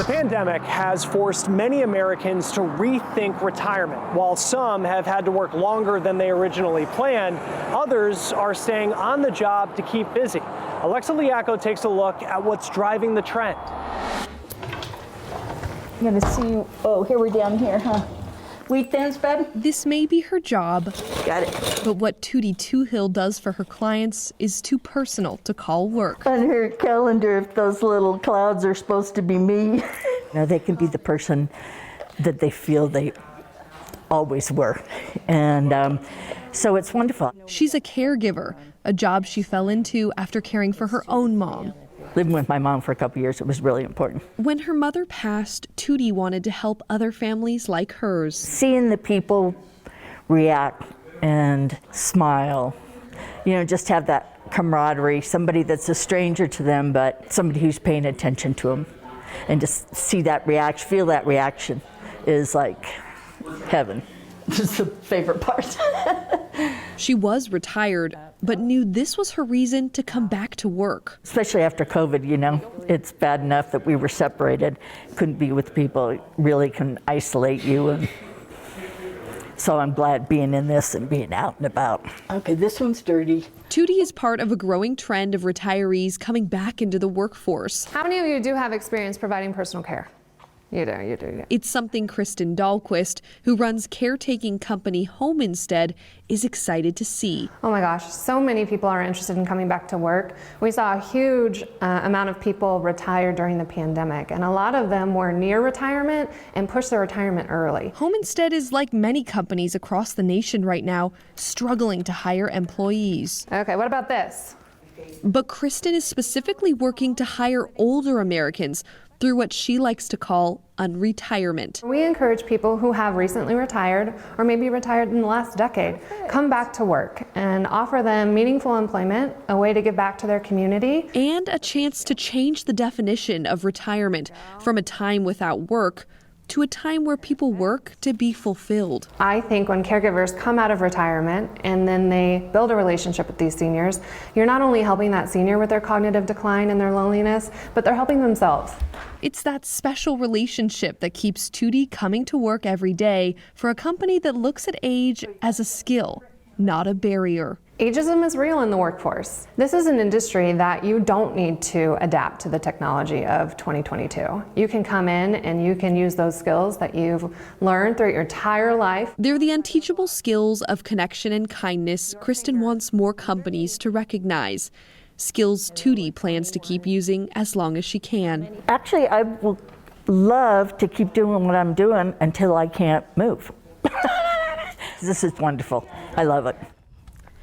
The pandemic has forced many Americans to rethink retirement. While some have had to work longer than they originally planned, others are staying on the job to keep busy. Alexa Liacco takes a look at what's driving the trend. I'm gonna see you. Oh, here we're down here, huh? Wheat thins, bud? This may be her job. Got it. But what Tootie Toohill does for her clients is too personal to call work. On her calendar, if those little clouds are supposed to be me. Now they can be the person that they feel they always were. And so it's wonderful. She's a caregiver, a job she fell into after caring for her own mom. Living with my mom for a couple years, it was really important. When her mother passed, Tootie wanted to help other families like hers. Seeing the people react and smile, just have that camaraderie, somebody that's a stranger to them, but somebody who's paying attention to them. And just see that reaction, feel that reaction is like heaven. It's the favorite part. She was retired, but knew this was her reason to come back to work. Especially after COVID, it's bad enough that we were separated, couldn't be with people, it really can isolate you. And so I'm glad being in this and being out and about. Okay, this one's dirty. Tootie is part of a growing trend of retirees coming back into the workforce. How many of you do have experience providing personal care? You do. It's something Kristen Dahlquist, who runs caretaking company Home Instead, is excited to see. Oh my gosh, so many people are interested in coming back to work. We saw a huge amount of people retire during the pandemic, and a lot of them were near retirement and pushed their retirement early. Home Instead is like many companies across the nation right now, struggling to hire employees. Okay, what about this? But Kristen is specifically working to hire older Americans through what she likes to call unretirement. We encourage people who have recently retired or maybe retired in the last decade, come back to work and offer them meaningful employment, a way to give back to their community. And a chance to change the definition of retirement from a time without work to a time where people work to be fulfilled. I think when caregivers come out of retirement and then they build a relationship with these seniors, you're not only helping that senior with their cognitive decline and their loneliness, but they're helping themselves. It's that special relationship that keeps Tootie coming to work every day for a company that looks at age as a skill, not a barrier. Ageism is real in the workforce. This is an industry that you don't need to adapt to the technology of 2022. You can come in and you can use those skills that you've learned through your entire life. They're the unteachable skills of connection and kindness Kristen wants more companies to recognize. Skills Tootie plans to keep using as long as she can. Actually, I will love to keep doing what I'm doing until I can't move. This is wonderful. I love it.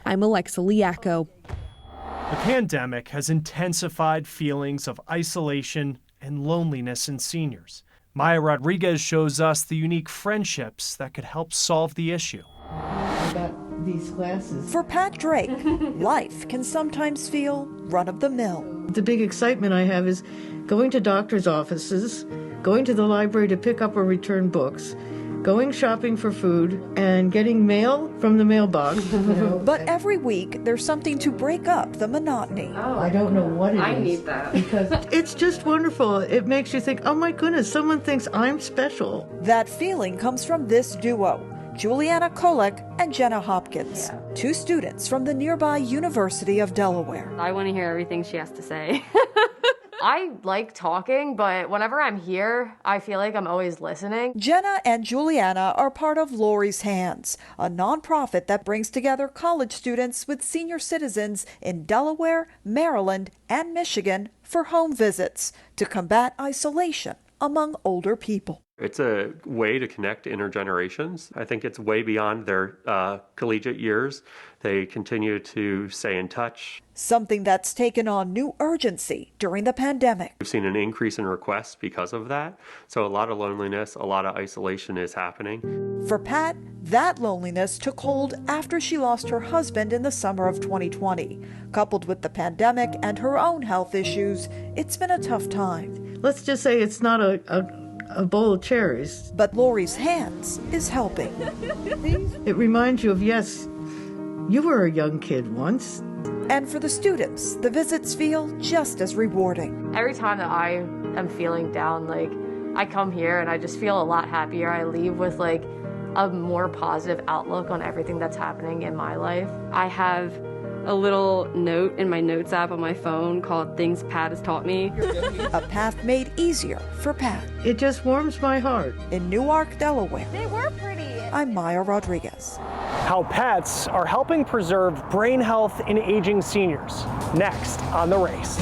I'm Alexa Liacco. The pandemic has intensified feelings of isolation and loneliness in seniors. Maya Rodriguez shows us the unique friendships that could help solve the issue. I got these glasses. For Pat Drake, life can sometimes feel run-of-the-mill. The big excitement I have is going to doctor's offices, going to the library to pick up or return books, going shopping for food, and getting mail from the mailbox. But every week, there's something to break up the monotony. I don't know what it is. I need that. Because it's just wonderful. It makes you think, oh my goodness, someone thinks I'm special. That feeling comes from this duo, Juliana Kolek and Jenna Hopkins, two students from the nearby University of Delaware. I want to hear everything she has to say. I like talking, but whenever I'm here, I feel like I'm always listening. Jenna and Juliana are part of Lori's Hands, a nonprofit that brings together college students with senior citizens in Delaware, Maryland, and Michigan for home visits to combat isolation among older people. It's a way to connect intergenerations. I think it's way beyond their collegiate years. They continue to stay in touch. Something that's taken on new urgency during the pandemic. We've seen an increase in requests because of that. So a lot of loneliness, a lot of isolation is happening. For Pat, that loneliness took hold after she lost her husband in the summer of 2020. Coupled with the pandemic and her own health issues, it's been a tough time. Let's just say it's not a bowl of cherries. But Lori's Hands is helping. It reminds you of, yes, you were a young kid once. And for the students, the visits feel just as rewarding. Every time that I am feeling down, like I come here and I just feel a lot happier. I leave with like a more positive outlook on everything that's happening in my life. I have a little note in my notes app on my phone called Things Pat Has Taught Me. A path made easier for Pat. It just warms my heart. In Newark, Delaware, They were pretty. I'm Maya Rodriguez. How pets are helping preserve brain health in aging seniors. Next on The Race.